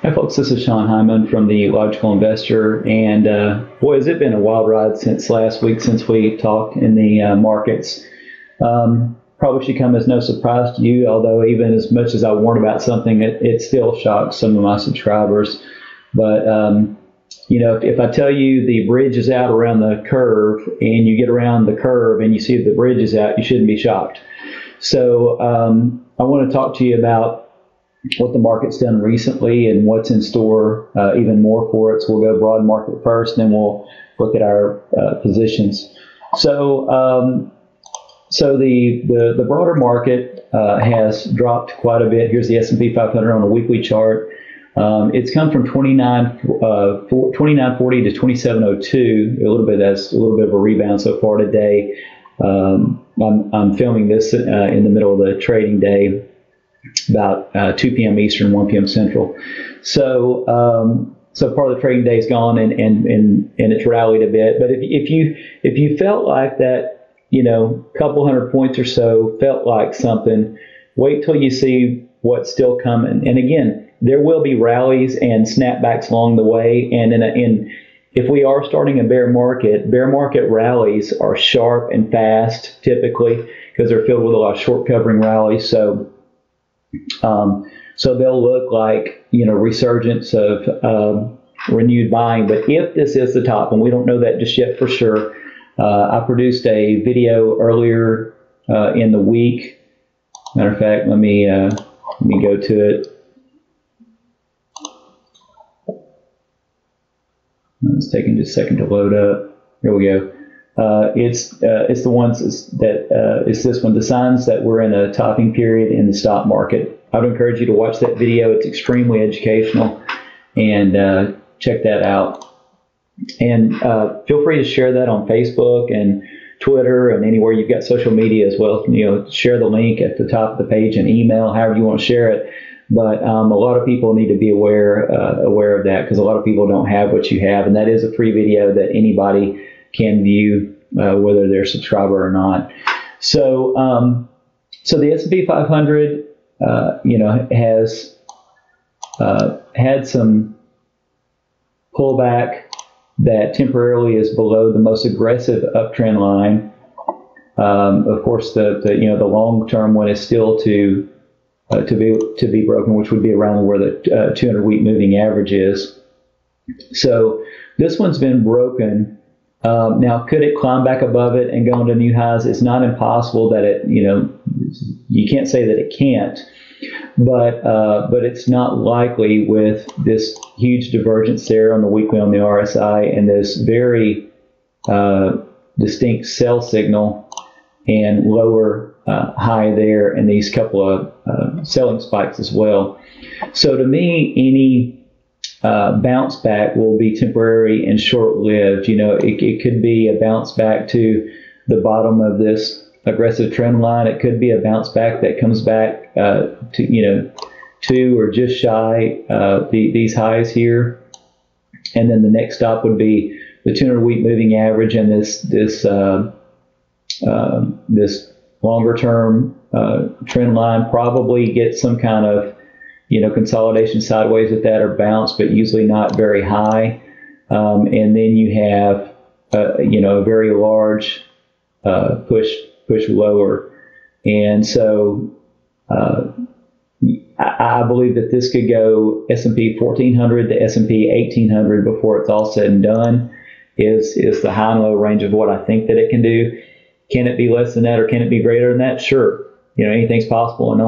Hi, folks. This is Sean Hyman from the Logical Investor. And boy, has it been a wild ride since last week, since we talked in the markets. Probably should come as no surprise to you, although even as much as I warn about something, it still shocks some of my subscribers. But, if I tell you the bridge is out around the curve and you get around the curve and you see the bridge is out, you shouldn't be shocked. So I want to talk to you about what the market's done recently and what's in store even more for it. So we'll go broad market first, then we'll look at our positions. So the broader market has dropped quite a bit. Here's the S&P 500 on a weekly chart. It's come from 2940 to 2702. That's a little bit of a rebound so far today. I'm filming this in the middle of the trading day, about 2 p.m. Eastern, 1 p.m. Central. So part of the trading day is gone and it's rallied a bit. But if you felt like that, couple hundred points or so felt like something, wait till you see what's still coming. And again, there will be rallies and snapbacks along the way. And if we are starting a bear market rallies are sharp and fast typically because they're filled with a lot of short covering rallies. So they'll look like, resurgence of renewed buying. But if this is the top, and we don't know that just yet for sure, I produced a video earlier in the week. Matter of fact, let me go to it. It's taking just a second to load up. Here we go. It's the ones it's this one, the signs that we're in a topping period in the stock market. I would encourage you to watch that video. It's extremely educational, and check that out. And feel free to share that on Facebook and Twitter and anywhere you've got social media as well. Share the link at the top of the page and email, however you want to share it. But a lot of people need to be aware of that because a lot of people don't have what you have, and that is a free video that anybody can view, whether they're a subscriber or not. So the S&P 500, has had some pullback that temporarily is below the most aggressive uptrend line. Of course, the long-term one is still to be broken, which would be around where the 200-week moving average is. So this one's been broken. Now, could it climb back above it and go into new highs? It's not impossible that it, you can't say that it can't, but it's not likely with this huge divergence there on the weekly on the RSI and this very distinct sell signal and lower high there and these couple of selling spikes as well. So to me, any bounce back will be temporary and short-lived. It could be a bounce back to the bottom of this aggressive trend line. It could be a bounce back that comes back to or just shy these highs here, and then the next stop would be the 200-week moving average, and this longer-term trend line probably gets some kind of consolidation sideways at that or bounce, but usually not very high. And then you have, a very large push lower. And so I believe that this could go S&P 1400 to S&P 1800 before it's all said and done is the high and low range of what I think that it can do. Can it be less than that or can it be greater than that? Sure. Anything's possible, and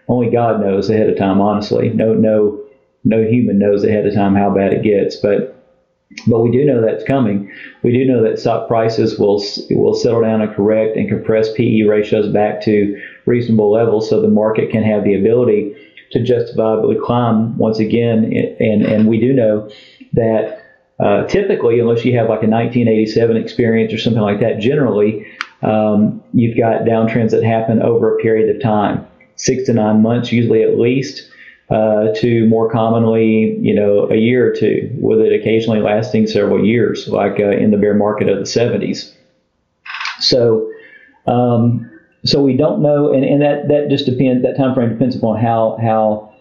only God knows ahead of time, honestly. No human knows ahead of time how bad it gets, but we do know that's coming. We do know that stock prices will settle down and correct and compress PE ratios back to reasonable levels so the market can have the ability to justifiably climb once again. And we do know that typically, unless you have like a 1987 experience or something like that, generally you've got downtrends that happen over a period of time. 6 to 9 months, usually at least, to more commonly, a year or two, with it occasionally lasting several years, like in the bear market of the 70s. So we don't know, and that just depends. That time frame depends upon how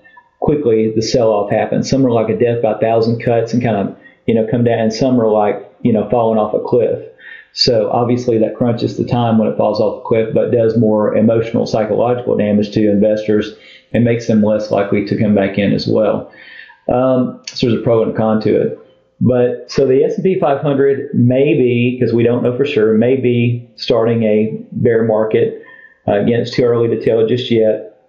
quickly the sell-off happens. Some are like a death by 1,000 cuts and kind of, come down, and some are like, falling off a cliff. So obviously that crunches the time when it falls off the cliff, but does more emotional, psychological damage to investors and makes them less likely to come back in as well. So there's a pro and a con to it. But so the S&P 500 may be, because we don't know for sure, may be starting a bear market. Again, it's too early to tell just yet.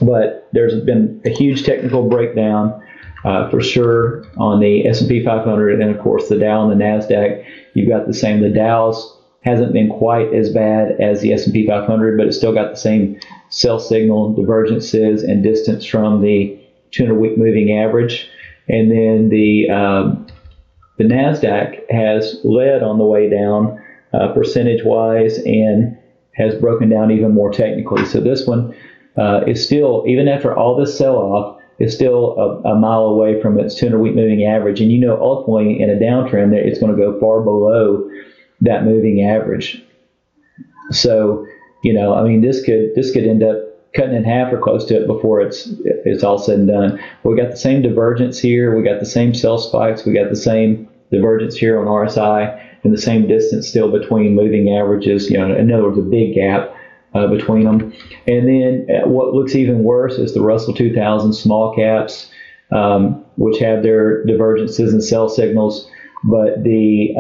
But there's been a huge technical breakdown for sure on the S&P 500, and of course the Dow and the Nasdaq. You've got the same. The Dow's hasn't been quite as bad as the S&P 500, but it's still got the same sell signal, divergences, and distance from the 200-week moving average. And then the Nasdaq has led on the way down percentage-wise and has broken down even more technically. So this one is still, even after all this sell-off, is still a mile away from its 200-week moving average. And ultimately in a downtrend, it's going to go far below that moving average. So, this could end up cutting in half or close to it before it's all said and done. We got the same divergence here. We got the same sell spikes. We got the same divergence here on RSI, and the same distance still between moving averages. In other words, a big gap between them. And then what looks even worse is the Russell 2000 small caps, which have their divergences and sell signals, but the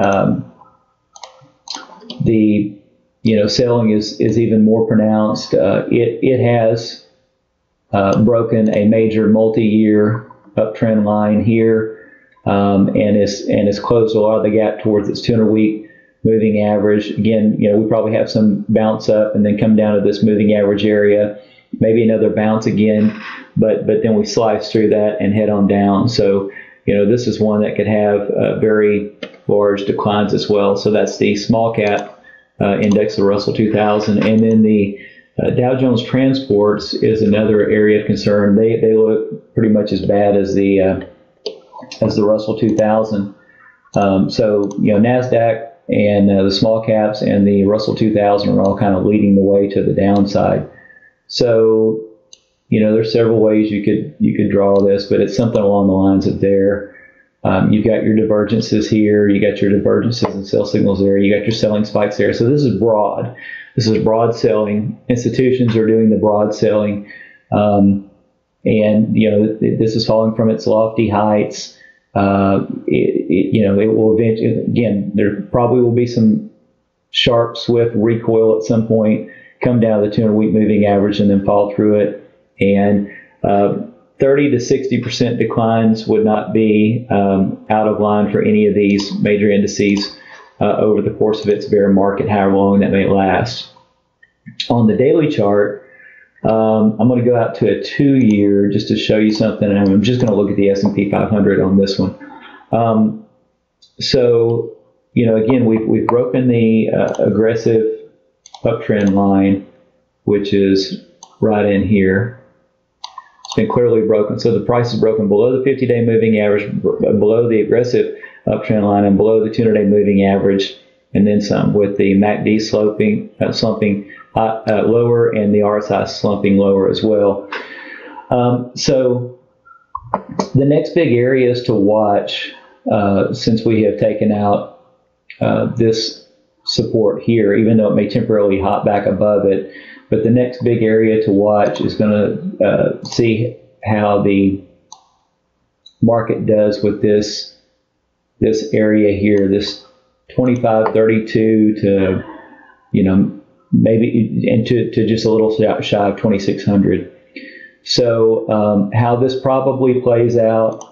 selling is even more pronounced. It has broken a major multi-year uptrend line here, and is closed a lot of the gap towards its 200-week moving average. Again, we probably have some bounce up and then come down to this moving average area, maybe another bounce again, but then we slice through that and head on down. So, this is one that could have very large declines as well. So that's the small cap index, the Russell 2000, and then the Dow Jones Transports is another area of concern. They look pretty much as bad as the Russell 2000. So Nasdaq and the small caps and the Russell 2000 are all kind of leading the way to the downside. So there's several ways you could draw this, but it's something along the lines of there. You've got your divergences here. You got your divergences and sell signals there. You got your selling spikes there. So this is broad. This is broad selling. Institutions are doing the broad selling. And, this is falling from its lofty heights. It will eventually, again, there probably will be some sharp, swift recoil at some point, come down to the 200-week moving average and then fall through it. And 30 to 60% declines would not be out of line for any of these major indices over the course of its bear market, however long that may last. On the daily chart, I'm going to go out to a 2-year just to show you something, and I'm just going to look at the S&P 500 on this one. So, again, we've broken the aggressive uptrend line, which is right in here. It's been clearly broken. So the price is broken below the 50-day moving average, below the aggressive uptrend line, and below the 200-day moving average, and then some, with the MACD slumping lower and the RSI slumping lower as well. So the next big areas to watch, since we have taken out this support here, even though it may temporarily hop back above it, but the next big area to watch is going to see how the market does with this area here, this 2532 to, maybe into just a little shy of 2600. So how this probably plays out,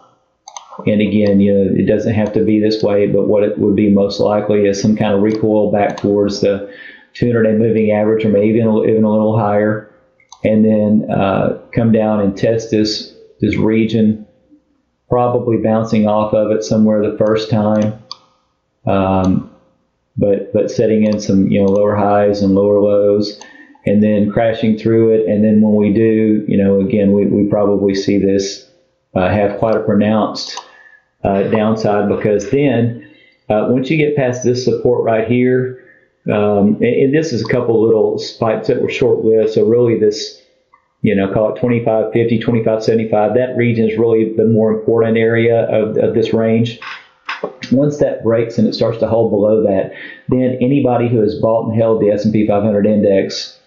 and again, it doesn't have to be this way, but what it would be most likely is some kind of recoil back towards the 200-day moving average, or maybe even a little higher, and then come down and test this region, probably bouncing off of it somewhere the first time, but setting in some lower highs and lower lows, and then crashing through it. And then when we do, again, we probably see this have quite a pronounced downside, because then once you get past this support right here, and this is a couple little spikes that were short-lived, so really this call it 25.50, 25.75. That region is really the more important area of this range. Once that breaks and it starts to hold below that, then anybody who has bought and held the S&P 500 index,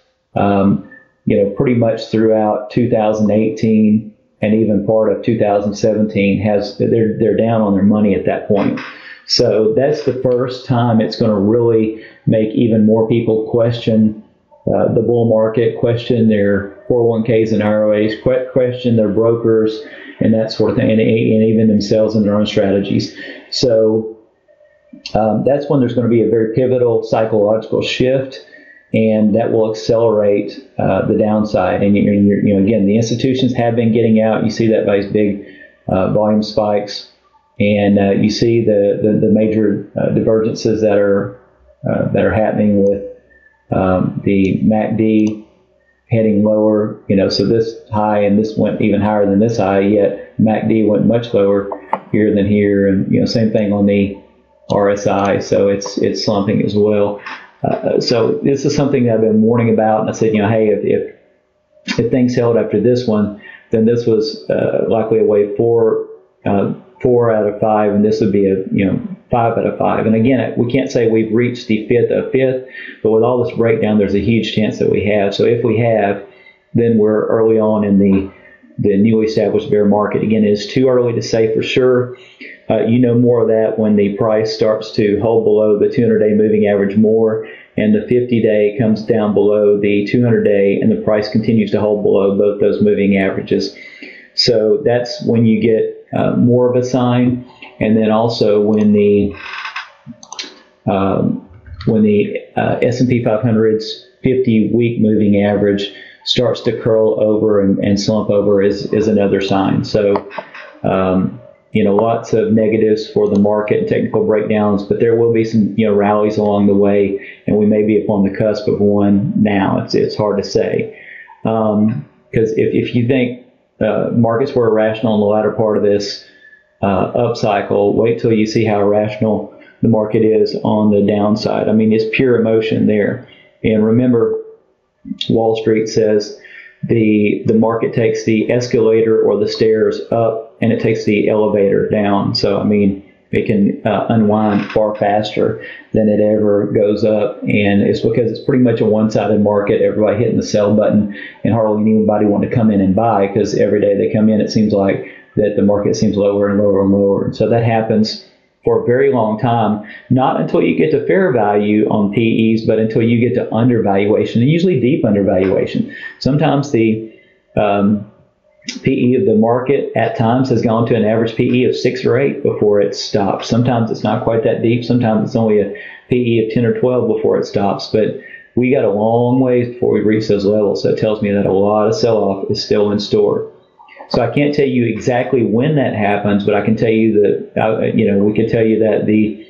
pretty much throughout 2018 and even part of 2017, they're down on their money at that point. So that's the first time it's going to really make even more people question the bull market, question their 401ks and IRAs, question their brokers and that sort of thing, and even themselves and their own strategies. So that's when there's going to be a very pivotal psychological shift, and that will accelerate the downside. And again, the institutions have been getting out. You see that by these big volume spikes, and you see the major divergences that are happening with the MACD heading lower. So this high and this went even higher than this high, yet MACD went much lower here than here, and same thing on the RSI. So it's slumping as well. So this is something that I've been warning about, and I said, hey, if things held after this one, then this was likely a wave 4 out of 5, and this would be a 5 out of 5. And again, we can't say we've reached the fifth of fifth, but with all this breakdown, there's a huge chance that we have. So if we have, then we're early on in the newly established bear market. Again, it is too early to say for sure. More of that when the price starts to hold below the 200-day moving average more, and the 50-day comes down below the 200-day, and the price continues to hold below both those moving averages. So that's when you get more of a sign. And then also when the S&P 500's 50-week moving average starts to curl over and slump over is another sign. So, lots of negatives for the market and technical breakdowns, but there will be some, rallies along the way, and we may be upon the cusp of one now. It's hard to say. Because if you think markets were irrational in the latter part of this upcycle, wait till you see how irrational the market is on the downside. I mean, it's pure emotion there. And remember, Wall Street says the market takes the escalator or the stairs up, and it takes the elevator down. So, I mean, it can unwind far faster than it ever goes up. And it's because it's pretty much a one-sided market, everybody hitting the sell button, and hardly anybody wanting to come in and buy, because every day they come in, it seems like that the market seems lower and lower and lower. And so that happens for a very long time, not until you get to fair value on PEs, but until you get to undervaluation, and usually deep undervaluation. Sometimes the PE of the market at times has gone to an average PE of 6 or 8 before it stops. Sometimes it's not quite that deep. Sometimes it's only a PE of 10 or 12 before it stops. But we got a long ways before we reach those levels. So it tells me that a lot of sell-off is still in store. So I can't tell you exactly when that happens, but I can tell you that, we can tell you that the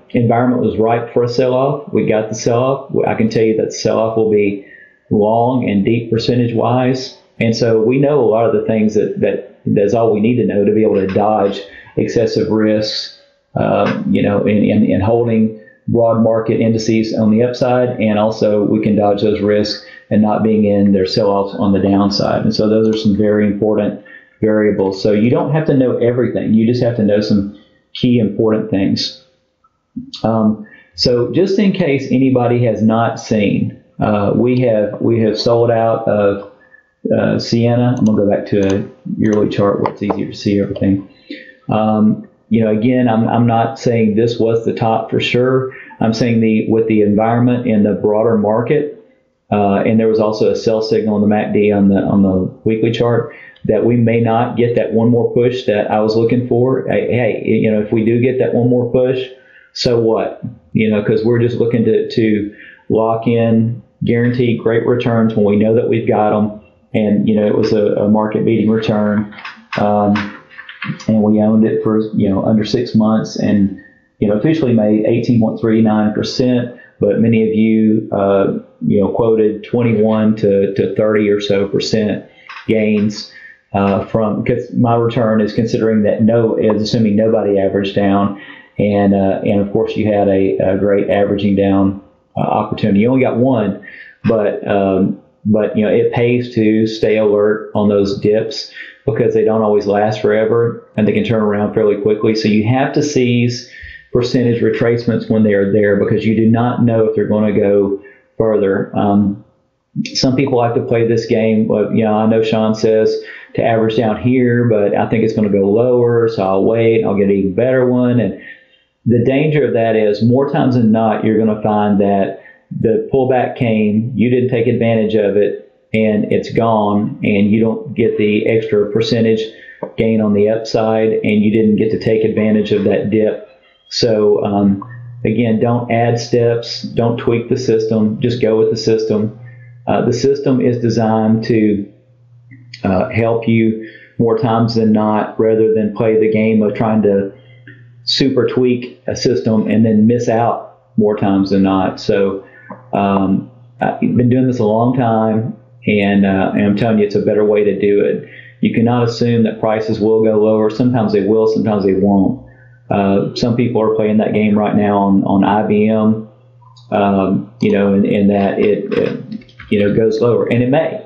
environment was ripe for a sell-off. We got the sell-off. I can tell you that the sell-off will be long and deep percentage-wise. And so we know a lot of the things that's all we need to know to be able to dodge excessive risks, in holding broad market indices on the upside, and also we can dodge those risks and not being in their sell-offs on the downside. And so those are some very important variables. So you don't have to know everything. You just have to know some key important things. So just in case anybody has not seen, we have sold out of Sienna. I'm going to go back to a yearly chart where it's easier to see everything. Again, I'm not saying this was the top for sure. I'm saying with the environment in the broader market, and there was also a sell signal on the MACD on the weekly chart, that we may not get that one more push that I was looking for. Hey, if we do get that one more push, so what? Because we're just looking to lock in guaranteed great returns when we know that we've got them. And, it was a market-beating return, and we owned it for, under 6 months, and, officially made 18.39%, but many of you, quoted 21 to 30 or so percent gains because my return is considering that is assuming nobody averaged down, and of course you had a great averaging down opportunity. You only got one, but but it pays to stay alert on those dips because they don't always last forever and they can turn around fairly quickly. So you have to seize percentage retracements when they are there because you do not know if they're going to go further. Some people like to play this game. But, I know Sean says to average down here, but I think it's going to go lower, so I'll wait. I'll get an even better one. And the danger of that is more times than not, you're going to find that the pullback came, you didn't take advantage of it, and it's gone, and you don't get the extra percentage gain on the upside, and you didn't get to take advantage of that dip. So, again, don't add steps, don't tweak the system, just go with the system. The system is designed to help you more times than not, rather than play the game of trying to super tweak a system and then miss out more times than not. So I've been doing this a long time, and I'm telling you, it's a better way to do it. You cannot assume that prices will go lower. Sometimes they will, sometimes they won't. Some people are playing that game right now on IBM, and that it goes lower, and it may.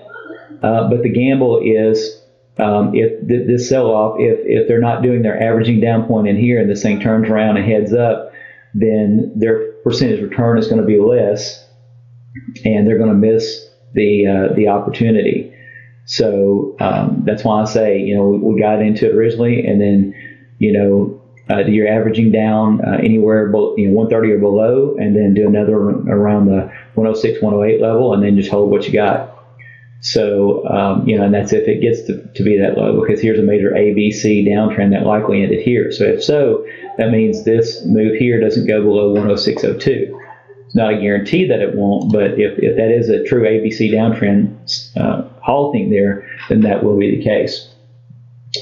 But the gamble is if this sell-off, if they're not doing their averaging down point in here and this thing turns around and heads up, then their percentage return is going to be less, and they're going to miss the opportunity. So that's why I say, we got into it originally, and then, you're averaging down anywhere 130 or below, and then do another around the 106, 108 level, and then just hold what you got. So, and that's if it gets to be that low, because here's a major ABC downtrend that likely ended here. So if so, that means this move here doesn't go below 106.02. It's not a guarantee that it won't, but if that is a true ABC downtrend halting there, then that will be the case.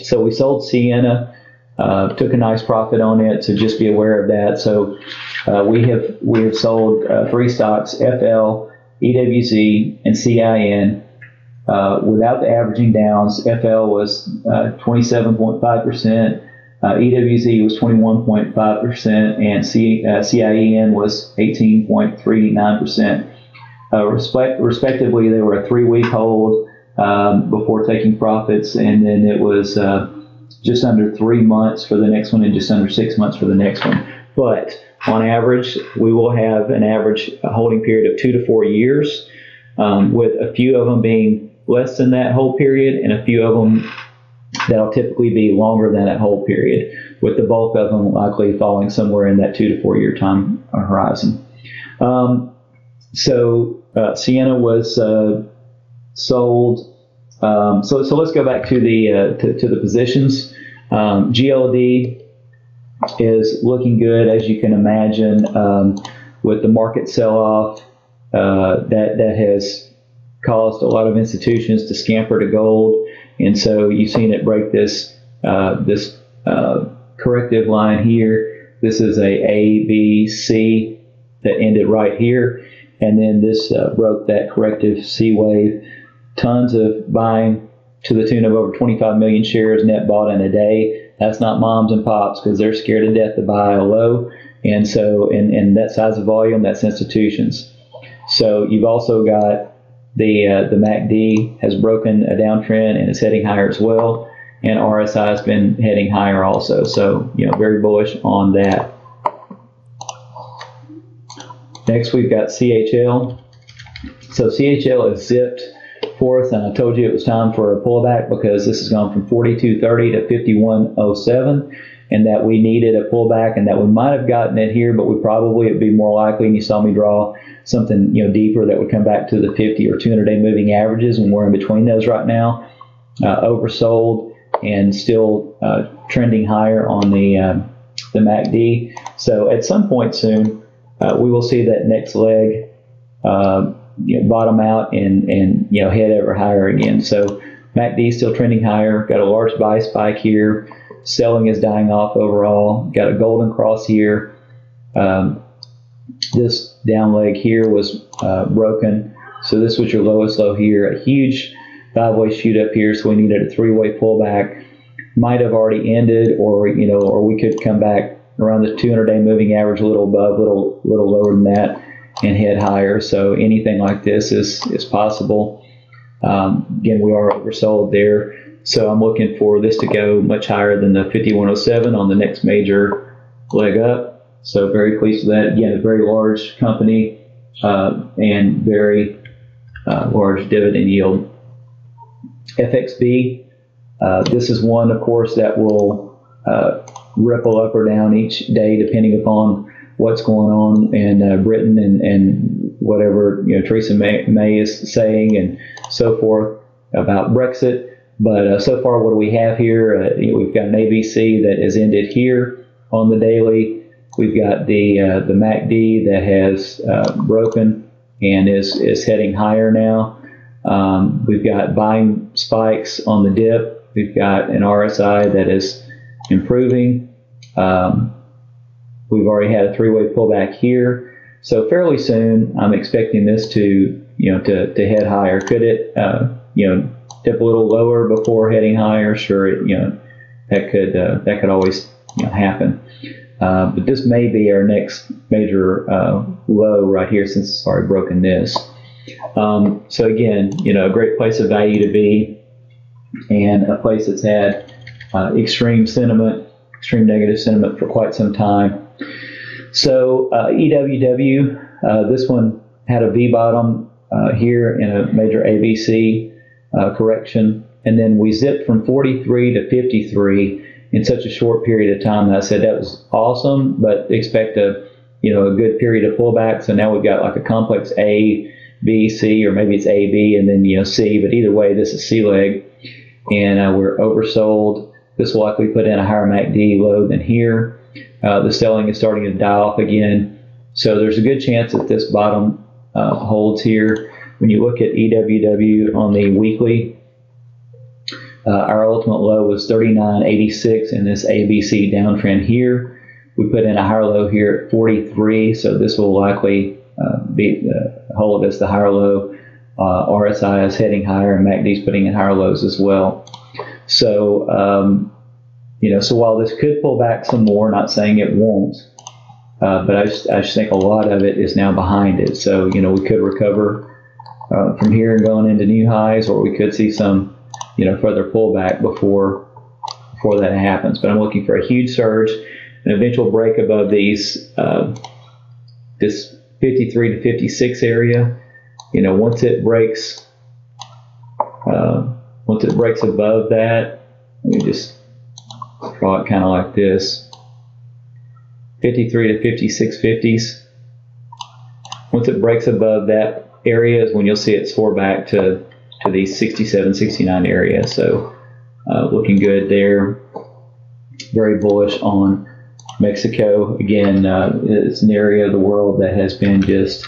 So we sold Ciena, took a nice profit on it, so just be aware of that. So we have sold 3 stocks, FL, EWZ, and CIN. Without the averaging downs, FL was 27.5%, EWZ was 21.5%, and CIN was 18.39%. Respectively, they were a 3-week hold before taking profits, and then it was just under 3 months for the next one and just under 6 months for the next one. But on average, we will have an average holding period of 2 to 4 years, with a few of them being less than that whole period, and a few of them that'll typically be longer than that whole period, with the bulk of them likely falling somewhere in that 2 to 4 year time horizon. So Ciena was sold. So let's go back to the positions. GLD is looking good, as you can imagine, with the market sell-off that has caused a lot of institutions to scamper to gold, and so you've seen it break this corrective line here. This is a B, C that ended right here, and then this broke that corrective C wave. Tons of buying to the tune of over 25 million shares net bought in a day. That's not moms and pops, because they're scared to death to buy a low, and so in that size of volume, that's institutions. So you've also got the MACD has broken a downtrend and is heading higher as well, and RSI has been heading higher also. So very bullish on that. Next, we've got CHL. So CHL is zipped for us, and I told you it was time for a pullback because this has gone from 42.30 to 51.07, and that we needed a pullback, and that we might have gotten it here, but it would be more likely, and you saw me draw something deeper that would come back to the 50 or 200-day moving averages, and we're in between those right now. Oversold and still trending higher on the MACD. So at some point soon, we will see that next leg bottom out and head ever higher again. So MACD is still trending higher. Got a large buy spike here. Selling is dying off overall. Got a golden cross here. This down leg here was broken. So this was your lowest low here. A huge 5-way shoot up here. So we needed a 3-way pullback. Might have already ended, or we could come back around the 200-day moving average, a little above, little lower than that, and head higher. So anything like this is possible. Again, we are oversold there. So I'm looking for this to go much higher than the 5107 on the next major leg up. So very pleased with that. Again, a very large company and very large dividend yield. FXB, this is one, of course, that will ripple up or down each day depending upon what's going on in Britain and whatever Theresa May is saying and so forth about Brexit. But so far, what do we have here? We've got an ABC that has ended here on the daily. We've got the MACD that has broken and is heading higher now. We've got buying spikes on the dip. We've got an RSI that is improving. We've already had a three-way pullback here. So fairly soon, I'm expecting this to head higher. Could it dip a little lower before heading higher? Sure, that could always happen. But this may be our next major low right here since it's already broken this. So again, a great place of value to be, and a place that's had extreme negative sentiment for quite some time. So EWW, this one had a V bottom here in a major ABC correction, and then we zipped from 43 to 53 in such a short period of time that I said that was awesome, but expect a good period of pullback. So now we've got like a complex A, B, C, or maybe it's A, B, and then C. But either way, this is C leg, and we're oversold. This will likely put in a higher MACD low than here. The selling is starting to die off again, so there's a good chance that this bottom holds here. When you look at EWW on the weekly, our ultimate low was 39.86 in this ABC downtrend here. We put in a higher low here at 43, so this will likely hold as the higher low. RSI is heading higher, and MACD is putting in higher lows as well. So, so while this could pull back some more, not saying it won't, but I just think a lot of it is now behind it. So, we could recover from here and going into new highs, or we could see some, further pullback before that happens. But I'm looking for a huge surge, an eventual break above these, this 53 to 56 area. Once it breaks above that, let me just draw it kind of like this, 53 to 56.50s. Once it breaks above that area is when you'll see it soar back to these 67, 69 areas. So looking good there. Very bullish on Mexico. Again, it's an area of the world that has been just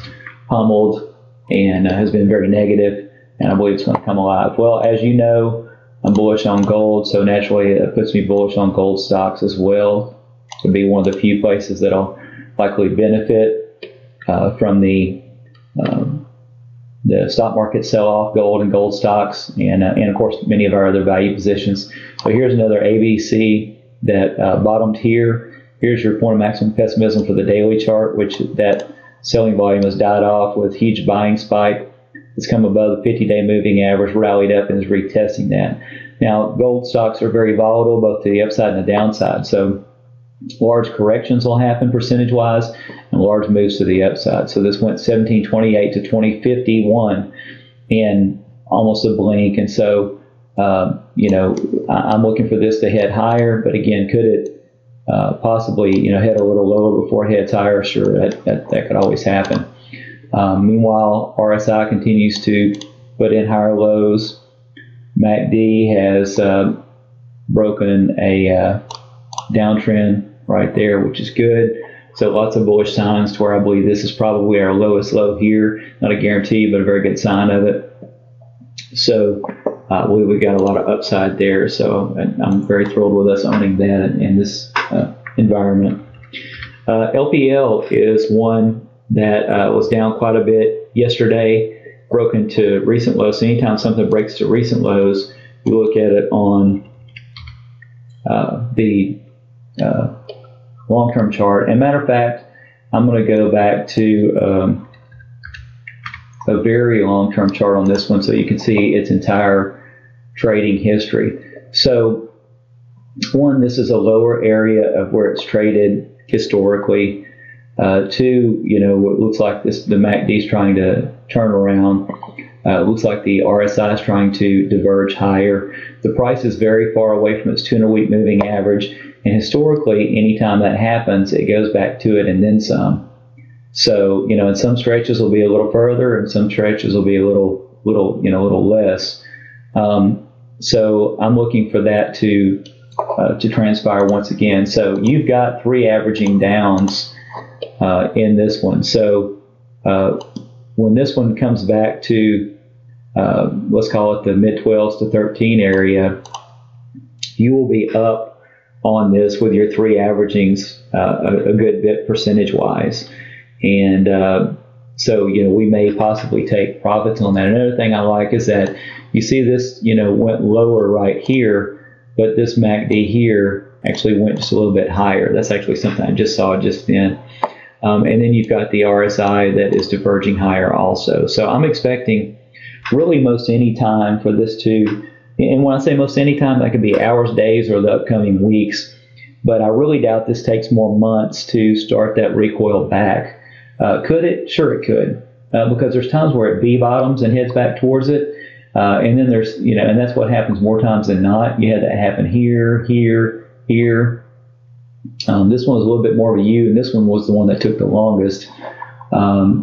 pummeled and has been very negative, and I believe it's going to come alive. Well, as you know, I'm bullish on gold, so naturally it puts me bullish on gold stocks as well. To be one of the few places that will likely benefit from the stock market sell-off, gold and gold stocks, and of course many of our other value positions. So here's another ABC that bottomed here. Here's your point of maximum pessimism for the daily chart, which that selling volume has died off with huge buying spike. It's come above the 50-day moving average, rallied up, and is retesting that. Now, gold stocks are very volatile, both to the upside and the downside. So large corrections will happen percentage-wise, and large moves to the upside. So this went 1728 to 2051 in almost a blink. And so, I'm looking for this to head higher. But again, could it possibly, head a little lower before it heads higher? Sure, that could always happen. Meanwhile, RSI continues to put in higher lows. MACD has broken a downtrend right there, which is good. So lots of bullish signs to where I believe this is probably our lowest low here. Not a guarantee, but a very good sign of it. So we got a lot of upside there. So I'm very thrilled with us owning that in this environment. LPL is one that was down quite a bit yesterday, broken to recent lows. So anytime something breaks to recent lows, we look at it on the long-term chart. And matter of fact, I'm going to go back to a very long-term chart on this one so you can see its entire trading history. So one, this is a lower area of where it's traded historically. Two, you know, it looks like the MACD is trying to turn around. It looks like the RSI is trying to diverge higher. The price is very far away from its 200-week moving average, and historically, anytime that happens, it goes back to it and then some. So, you know, in some stretches will be a little further, and some stretches will be a little less. So I'm looking for that to transpire once again. So you've got 3 averaging downs in this one. So when this one comes back to, let's call it the mid-12s to 13 area, you will be up on this with your 3 averagings a good bit percentage-wise. And so, you know, we may possibly take profits on that. Another thing I like is that you see this, you know, went lower right here, but this MACD here actually went just a little bit higher. That's actually something I just saw just then. And then you've got the RSI that is diverging higher also. So I'm expecting really most any time for this to, and when I say most any time, that could be hours, days, or the upcoming weeks. But I really doubt this takes more months to start that recoil back. Could it? Sure it could. Because there's times where it V-bottoms and heads back towards it. And then there's, you know, and that's what happens more times than not. You had that happen here, here, here. This one was a little bit more of a U, and this one was the one that took the longest.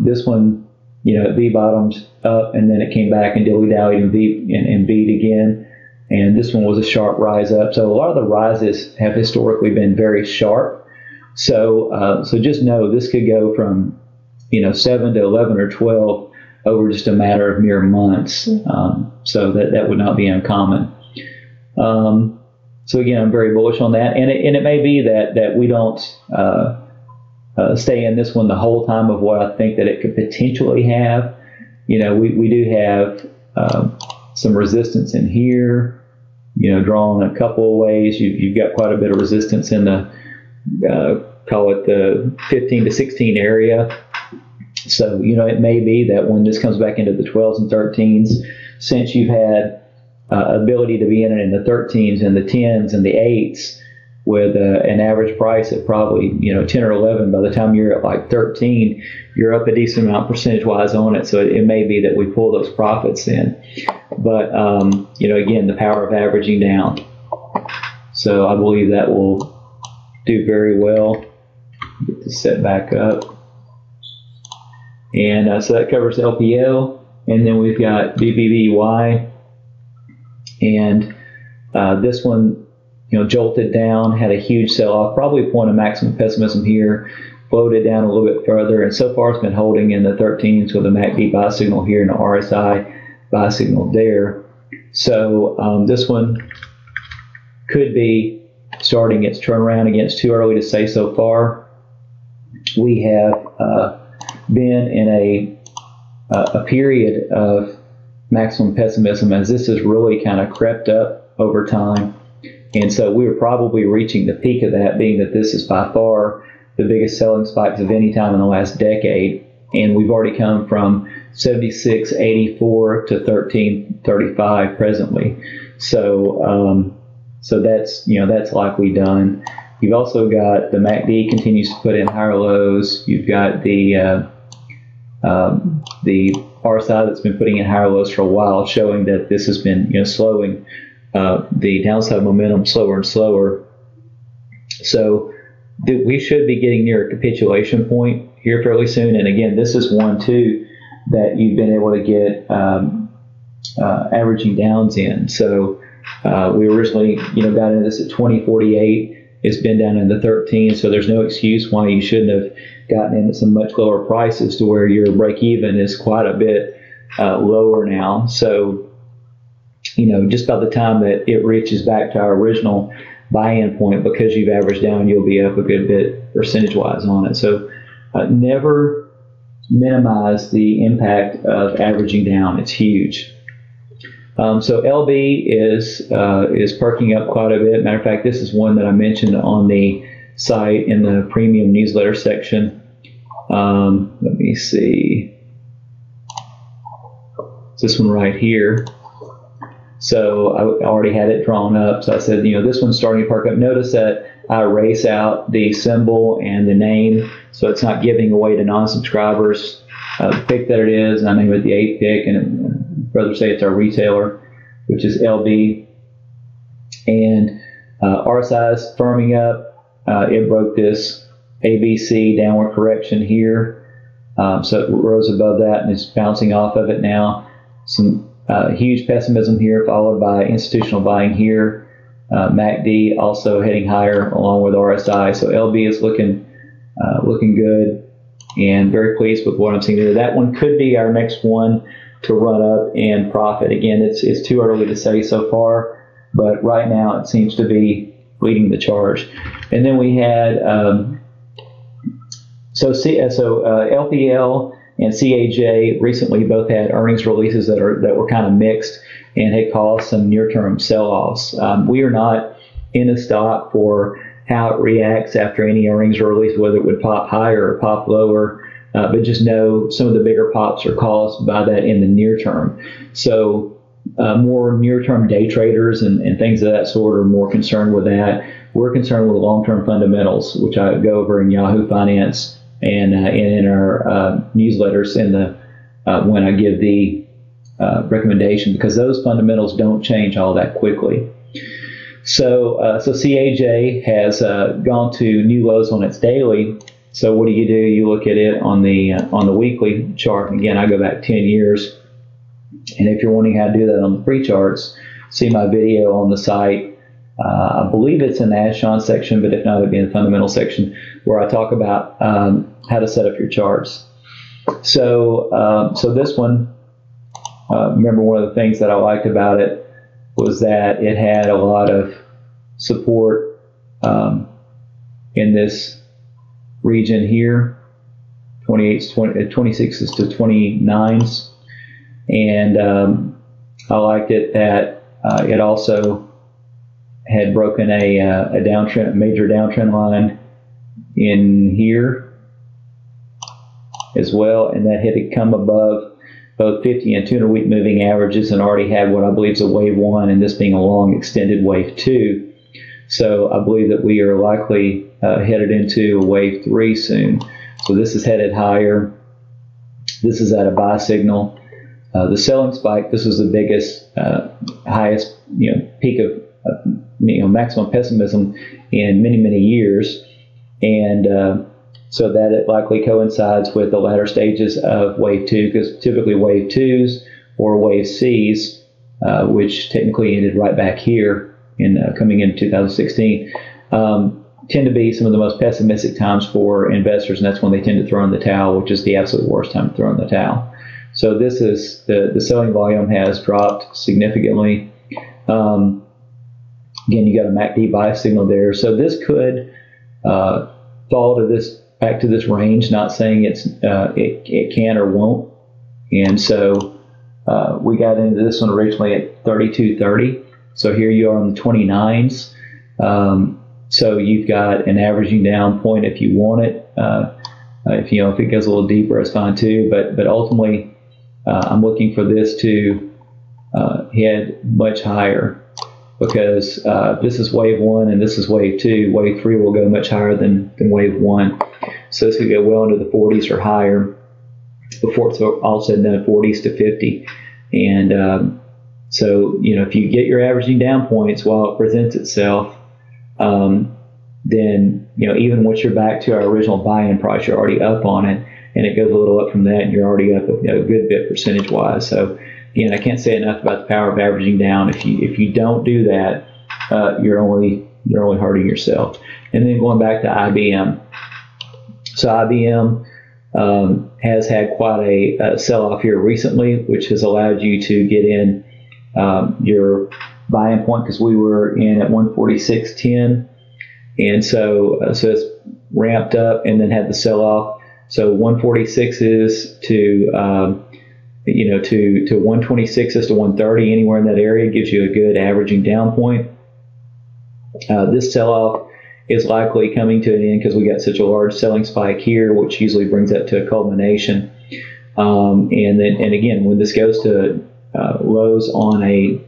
This one, you know, it V-bottomed up, and then it came back and dilly-dallied and beat again. And this one was a sharp rise up. So a lot of the rises have historically been very sharp. So so just know this could go from, you know, 7 to 11 or 12 over just a matter of mere months. So that would not be uncommon. So again, I'm very bullish on that, and it may be that we don't stay in this one the whole time of what I think that it could potentially have. You know, we do have some resistance in here. You know, drawn a couple of ways. You've got quite a bit of resistance in the call it the 15 to 16 area. So, you know, it may be that when this comes back into the 12s and 13s, since you've had ability to be in it in the 13s and the 10s and the 8s with an average price at probably, you know, 10 or 11, by the time you're at like 13, you're up a decent amount percentage-wise on it. So it may be that we pull those profits in. But, you know, again, the power of averaging down. So I believe that will do very well. Get this set back up. And so that covers LPL. And then we've got BBBY. And this one, you know, jolted down, had a huge sell-off, probably a point of maximum pessimism here, floated down a little bit further, and so far it's been holding in the 13s with a MACD buy signal here and the RSI buy signal there. So this one could be starting its turnaround. Again, it's too early to say so far. We have been in a period of maximum pessimism as this has really kind of crept up over time. And so we were probably reaching the peak of that, being that this is by far the biggest selling spikes of any time in the last decade. And we've already come from 76.84 to 13.35 presently. So so that's, you know, that's likely done. You've also got the MACD continues to put in higher lows. You've got the RSI that's been putting in higher lows for a while, showing that this has been, you know, slowing the downside momentum slower and slower. So we should be getting near a capitulation point here fairly soon. And again, this is one too that you've been able to get averaging downs in. So we originally, you know, got into this at 2048. It's been down in the 13, so there's no excuse why you shouldn't have gotten in at some much lower prices to where your break even is quite a bit lower now. So, you know, just by the time that it reaches back to our original buy-in point, because you've averaged down, you'll be up a good bit percentage-wise on it. So never minimize the impact of averaging down. It's huge. So LB is perking up quite a bit. Matter of fact, this is one that I mentioned on the site in the premium newsletter section. Let me see. It's this one right here. So I already had it drawn up. So I said, this one's starting to perk up. Notice that I erase out the symbol and the name, so it's not giving away to non-subscribers the pick that it is. And I name it the 8 pick, and brother say it's our retailer, which is LB. And RSI is firming up. It broke this ABC downward correction here. So it rose above that and is bouncing off of it now. Some huge pessimism here, followed by institutional buying here. MACD also heading higher along with RSI. So LB is looking good, and very pleased with what I'm seeing there. That one could be our next one to run up and profit. Again, it's too early to say so far, but right now it seems to be leading the charge. And then we had LPL and CAJ recently both had earnings releases that were kind of mixed and had caused some near-term sell-offs. We are not in a stock for how it reacts after any earnings are released, whether it would pop higher or pop lower, but just know some of the bigger pops are caused by that in the near term. So more near-term day traders and things of that sort are more concerned with that. We're concerned with long-term fundamentals, which I go over in Yahoo Finance and in our newsletters when I give the recommendation, because those fundamentals don't change all that quickly. So CAJ has gone to new lows on its daily. So what do? You look at it on the weekly chart. Again, I go back 10 years. And if you're wanting how to do that on the free charts, see my video on the site. I believe it's in the Ask Sean section, but if not, it'll be in the fundamental section, where I talk about how to set up your charts. So this one, remember, one of the things that I liked about it was that it had a lot of support in this region here, 26s to 29s. And I liked it that it also had broken a major downtrend line in here as well, and that had come above both 50 and 200-week moving averages and already had what I believe is a wave 1, and this being a long extended wave 2. So I believe that we are likely headed into a wave 3 soon. So this is headed higher. This is at a buy signal. The selling spike, this was the biggest, highest, peak of, maximum pessimism in many, many years. And so that it likely coincides with the latter stages of wave 2, because typically wave 2s or wave Cs, which technically ended right back here in coming into 2016, tend to be some of the most pessimistic times for investors, and that's when they tend to throw in the towel, which is the absolute worst time to throw in the towel. So this is the selling volume has dropped significantly. Again, you got a MACD buy signal there, so this could fall to back to this range. Not saying it can or won't. And so we got into this one originally at 32.30. So here you are on the 29s. So you've got an averaging down point if you want it. If it goes a little deeper, it's fine too. But ultimately, I'm looking for this to head much higher, because this is wave 1 and this is wave 2. Wave 3 will go much higher than wave 1. So this could go well into the 40s or higher before it's all said and done, 40s to 50. And so, if you get your averaging down points while it presents itself, then, even once you're back to our original buy-in price, you're already up on it, and it goes a little up from that, and you're already up a good bit percentage-wise. So, again, I can't say enough about the power of averaging down. If you don't do that, you're only hurting yourself. And then going back to IBM. So IBM has had quite a sell-off here recently, which has allowed you to get in your buy-in point, because we were in at 146.10, and so it's ramped up and then had the sell-off. So 146s to 126s to 130, anywhere in that area gives you a good averaging down point. This sell-off is likely coming to an end because we got such a large selling spike here, which usually brings that to a culmination. And again, when this goes to lows on a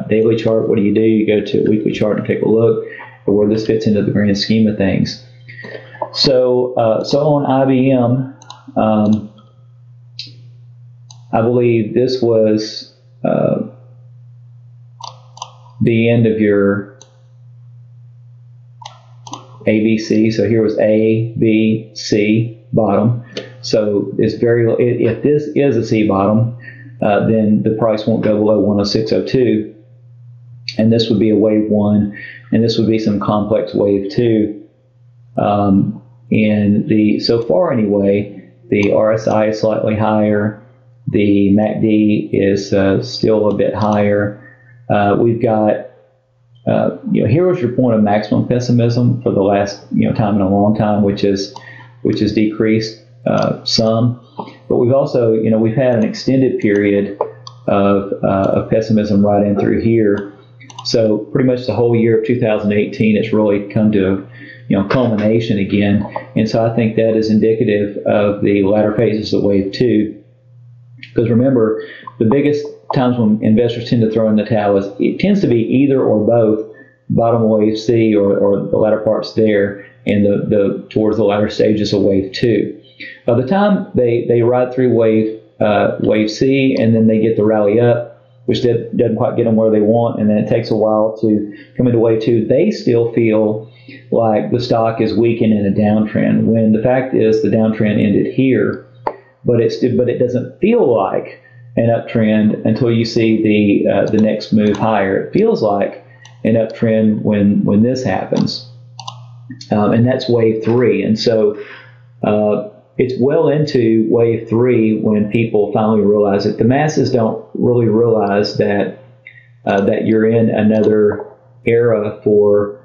daily chart, what do? You go to a weekly chart and take a look at where this fits into the grand scheme of things. So on IBM, I believe this was the end of your ABC. So here was A, B, C bottom. So it's if this is a C bottom, then the price won't go below 106.02, and this would be a wave 1, and this would be some complex wave 2. And so far anyway, the RSI is slightly higher, the MACD is still a bit higher. We've got here was your point of maximum pessimism for the last time in a long time, which is decreased some. But we've also we've had an extended period of pessimism right in through here. So pretty much the whole year of 2018, it's really come to culmination again. And so I think that is indicative of the latter phases of wave 2. Because remember, the biggest times when investors tend to throw in the towel it tends to be either or both bottom wave C or the latter parts there, and the towards the latter stages of wave 2. By the time they ride through wave C, and then they get the rally up, which doesn't quite get them where they want, and then it takes a while to come into wave 2, they still feel like the stock is weakened in a downtrend, when the fact is the downtrend ended here, but it doesn't feel like an uptrend until you see the next move higher. It feels like an uptrend when this happens, and that's wave 3. And so it's well into wave 3 when people finally realize it. The masses don't really realize that you're in another era for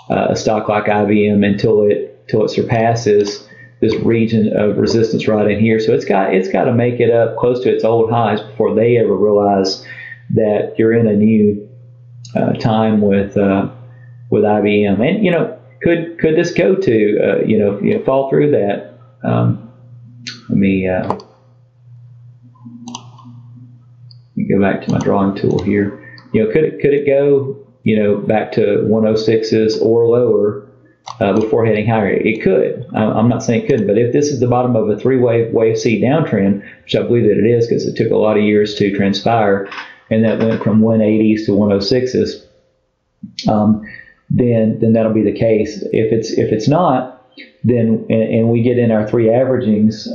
a stock like IBM until it surpasses this region of resistance right in here. So it's got to make it up close to its old highs before they ever realize that you're in a new time with IBM. And could this go to fall through that? Let me go back to my drawing tool here. Could it go back to 106s or lower before heading higher? It could. I'm not saying it couldn't, but if this is the bottom of a 3-wave wave C downtrend, which I believe that it is because it took a lot of years to transpire, and that went from 180s to 106s, then that'll be the case. If it's not, then and we get in our 3 averagings,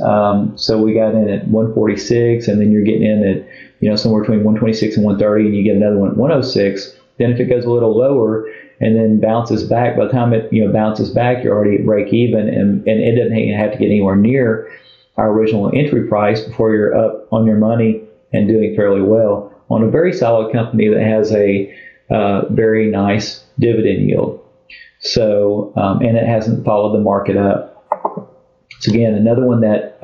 so we got in at 146, and then you're getting in at somewhere between 126 and 130, and you get another one at 106. Then if it goes a little lower and then bounces back, by the time it bounces back, you're already at break even, and it doesn't have to get anywhere near our original entry price before you're up on your money and doing fairly well on a very solid company that has a very nice dividend yield. So and it hasn't followed the market up. So again, another one that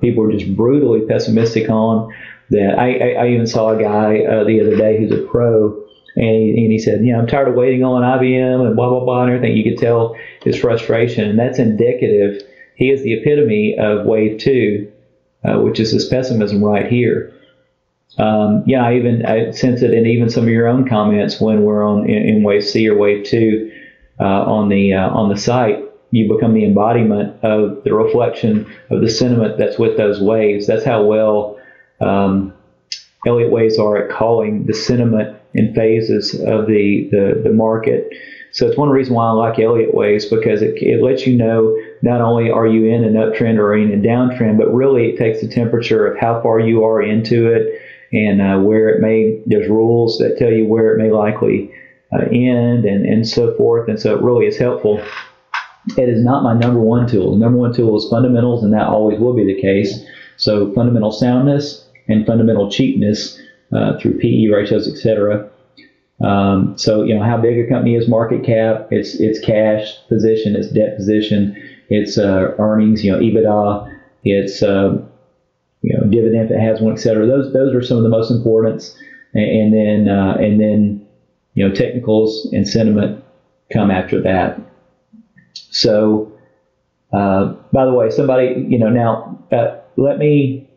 people are just brutally pessimistic on. That I even saw a guy the other day who's a pro. And he said, I'm tired of waiting on IBM and blah, blah, blah, and everything. You could tell his frustration. And that's indicative. He is the epitome of wave 2, which is this pessimism right here. I sense it in even some of your own comments when we're in wave C or wave 2 on the site. You become the embodiment of the reflection of the sentiment that's with those waves. That's how well Elliott waves are at calling the sentiment in phases of the market. So it's one reason why I like Elliott waves, because it lets you know not only are you in an uptrend or in a downtrend, but really it takes the temperature of how far you are into it, and where there's rules that tell you where it may likely end, and so forth. And so it really is helpful. It is not my number one tool. The number one tool is fundamentals, and that always will be the case. So fundamental soundness and fundamental cheapness through PE ratios, etc. So how big a company is, market cap, its cash position, its debt position, its earnings, EBITDA, its dividend if it has one, etc. Those are some of the most important, and then technicals and sentiment come after that. So by the way, somebody now let me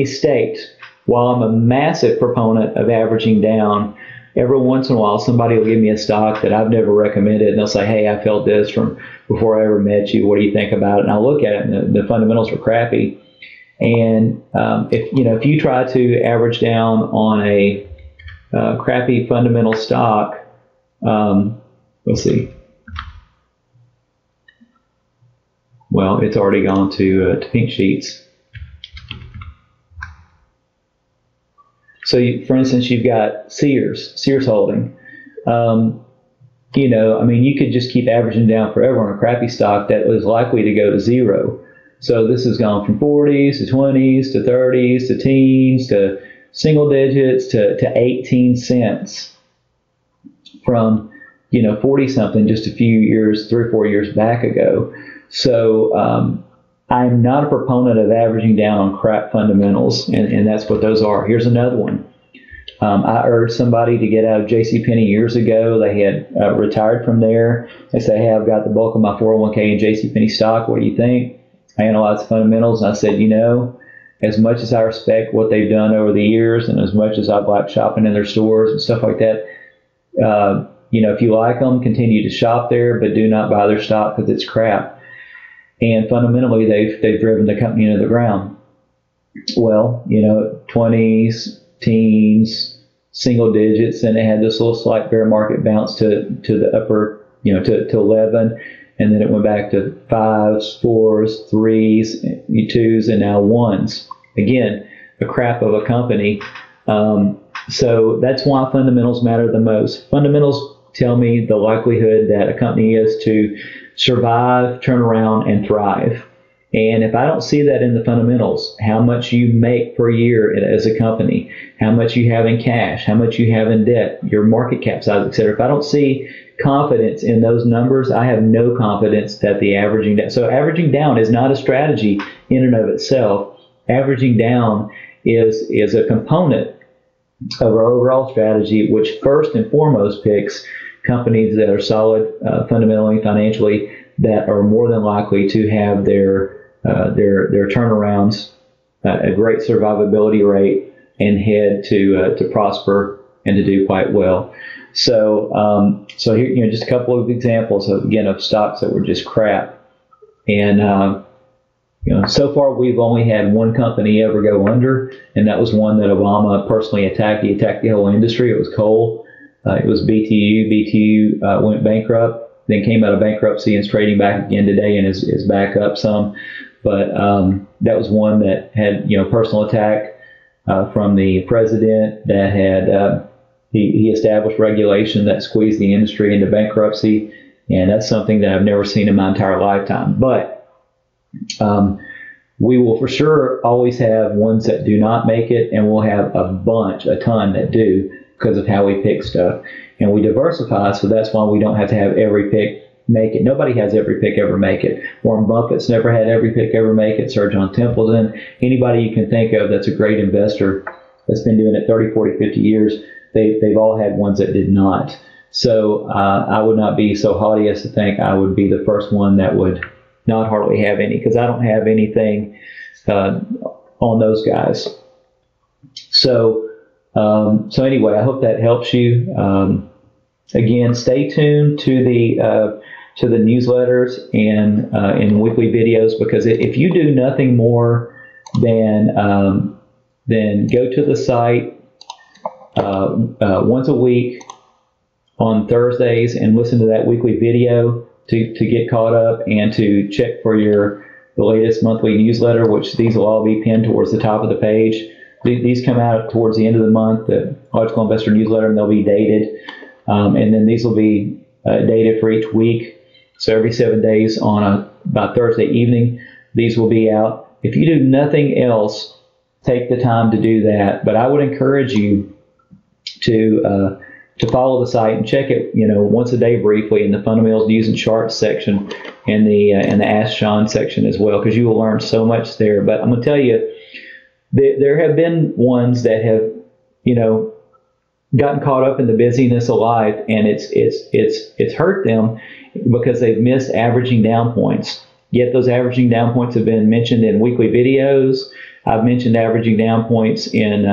state while I'm a massive proponent of averaging down, every once in a while somebody will give me a stock that I've never recommended, and they'll say, hey, I felt this from before I ever met you. What do you think about it? And I'll look at it, and the fundamentals are crappy. And if you try to average down on a crappy fundamental stock, let's see. Well, it's already gone to Pink Sheets. So, for instance, you've got Sears Holding. You could just keep averaging down forever on a crappy stock that was likely to go to zero. So this has gone from 40s to 20s to 30s to teens to single digits to 18 cents from 40 something just a few years, 3 or 4 years back ago. So I'm not a proponent of averaging down on crap fundamentals, and that's what those are. Here's another one. I urged somebody to get out of JCPenney years ago. They had retired from there. They say, hey, I've got the bulk of my 401k in JCPenney stock. What do you think? I analyzed the fundamentals, and I said, as much as I respect what they've done over the years, and as much as I like shopping in their stores and stuff like that, if you like them, continue to shop there, but do not buy their stock because it's crap. And fundamentally, they've driven the company into the ground. Well, 20s, teens, single digits, and it had this little slight bear market bounce to the upper, to 11, and then it went back to 5s, 4s, 3s, 2s, and now 1s. Again, a crap of a company. So that's why fundamentals matter the most. Fundamentals tell me the likelihood that a company is to survive, turn around, and thrive. And if I don't see that in the fundamentals, how much you make per year as a company, how much you have in cash, how much you have in debt, your market cap size, etc. If I don't see confidence in those numbers, I have no confidence that the averaging down. So averaging down is not a strategy in and of itself. Averaging down is a component of our overall strategy, which first and foremost picks companies that are solid fundamentally, financially, that are more than likely to have their turnarounds, a great survivability rate, and head to prosper and to do quite well. So here, just a couple of examples of stocks that were just crap. And so far we've only had one company ever go under, and that was one that Obama personally attacked. He attacked the whole industry. It was coal. It was BTU. BTU went bankrupt, then came out of bankruptcy and is trading back again today and is back up some. But that was one that had personal attack from the president that had he established regulation that squeezed the industry into bankruptcy, and that's something that I've never seen in my entire lifetime. But we will for sure always have ones that do not make it, and we'll have a ton that do because of how we pick stuff. And we diversify, so that's why we don't have to have every pick make it. Nobody has every pick ever make it. Warren Buffett's never had every pick ever make it. Sir John Templeton, anybody you can think of that's a great investor that's been doing it 30, 40, 50 years, they've all had ones that did not. So I would not be so haughty as to think I would be the first one that would not hardly have any, because I don't have anything on those guys. So anyway, I hope that helps you. Again, stay tuned to the newsletters and weekly videos, because if you do nothing more than go to the site once a week on Thursdays and listen to that weekly video to get caught up and to check for the latest monthly newsletter, which these will all be pinned towards the top of the page. These come out towards the end of the month, the Logical Investor newsletter, and they'll be dated. And then these will be dated for each week. So every 7 days by Thursday evening, these will be out. If you do nothing else, take the time to do that. But I would encourage you to follow the site and check it, once a day briefly in the fundamentals news and charts section and the Ask Sean section as well, because you will learn so much there. But I'm going to tell you, there have been ones that have, gotten caught up in the busyness of life, and it's hurt them because they've missed averaging down points. Yet those averaging down points have been mentioned in weekly videos. I've mentioned averaging down points in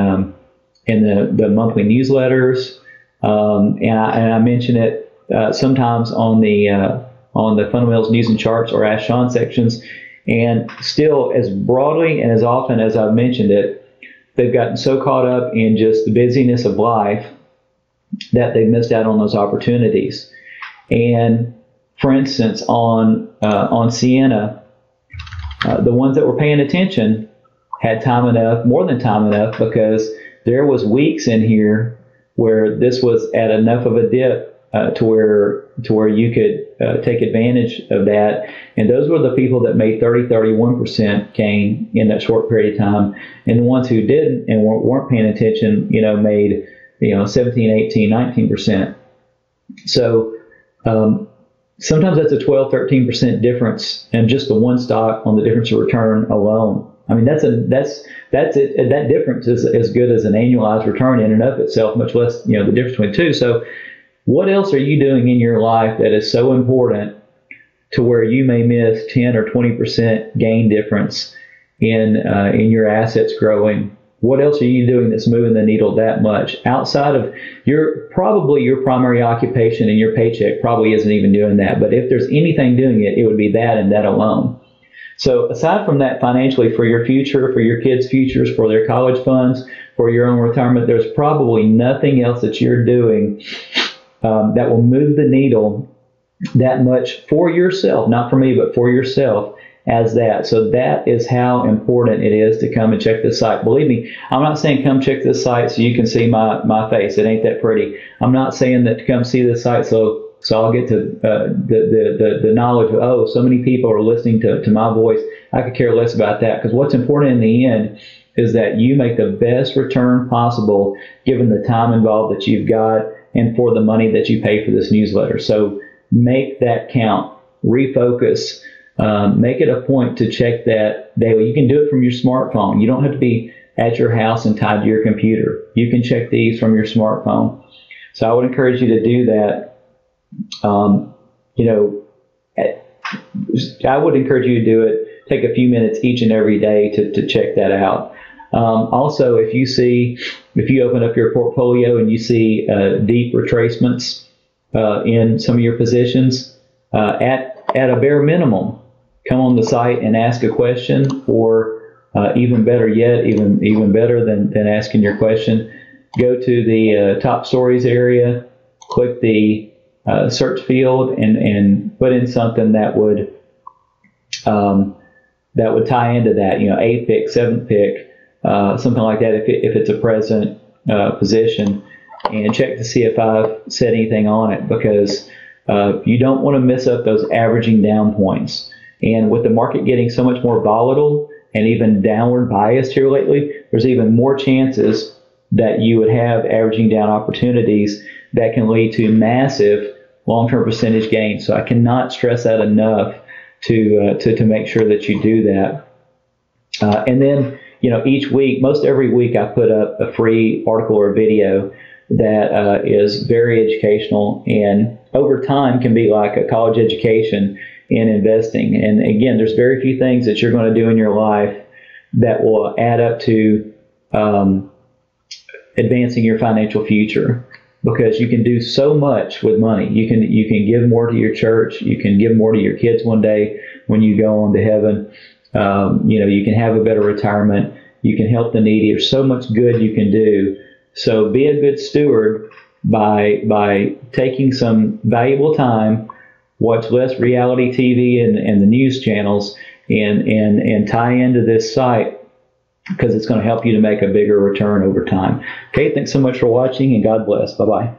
the monthly newsletters, and I mention it sometimes on the fundamentals news and charts or Ask Sean sections. And still, as broadly and as often as I've mentioned it, they've gotten so caught up in just the busyness of life that they've missed out on those opportunities. And for instance, on Sienna, the ones that were paying attention had time enough, more than time enough, because there was weeks in here where this was at enough of a dip to where you could take advantage of that. And those were the people that made 30-31% gain in that short period of time. And the ones who didn't and weren't paying attention, made 17, 18, 19%. So sometimes that's a 12-13% difference in just the one stock on the difference of return alone. I mean, that's it. That difference is as good as an annualized return in and of itself, much less the difference between two. So what else are you doing in your life that is so important to where you may miss 10 or 20% gain difference in your assets growing? What else are you doing that's moving the needle that much outside of your primary occupation, and your paycheck probably isn't even doing that. But if there's anything doing it, it would be that and that alone. So aside from that, financially, for your future, for your kids' futures, for their college funds, for your own retirement, there's probably nothing else that you're doing that will move the needle that much for yourself, not for me, but for yourself, as that. So that is how important it is to come and check this site. Believe me, I'm not saying come check this site so you can see my face. It ain't that pretty. I'm not saying that to come see this site so I'll get to the knowledge of, so many people are listening to my voice. I could care less about that, because what's important in the end is that you make the best return possible given the time involved that you've got and for the money that you pay for this newsletter. So make that count. Refocus. Make it a point to check that daily. You can do it from your smartphone. You don't have to be at your house and tied to your computer. You can check these from your smartphone. So I would encourage you to do that. I would encourage you to do it. Take a few minutes each and every day to check that out. Also, if you open up your portfolio and you see deep retracements in some of your positions, at a bare minimum, come on the site and ask a question, or even better yet, even better than asking your question, go to the top stories area, click the search field, and put in something that would tie into that, 8th pick, 7th pick, something like that, if it's a present position, and check to see if I've said anything on it, because you don't want to miss up those averaging down points. And with the market getting so much more volatile and even downward biased here lately, there's even more chances that you would have averaging down opportunities that can lead to massive long-term percentage gains. So I cannot stress that enough to make sure that you do that. And then, each week, most every week, I put up a free article or video that is very educational, and over time can be like a college education in investing. And again, there's very few things that you're going to do in your life that will add up to advancing your financial future, because you can do so much with money. You can give more to your church. You can give more to your kids one day when you go on to heaven. You can have a better retirement. You can help the needy. There's so much good you can do. So be a good steward by taking some valuable time, watch less reality TV and the news channels, and tie into this site, because it's going to help you to make a bigger return over time. Okay, thanks so much for watching, and God bless. Bye-bye.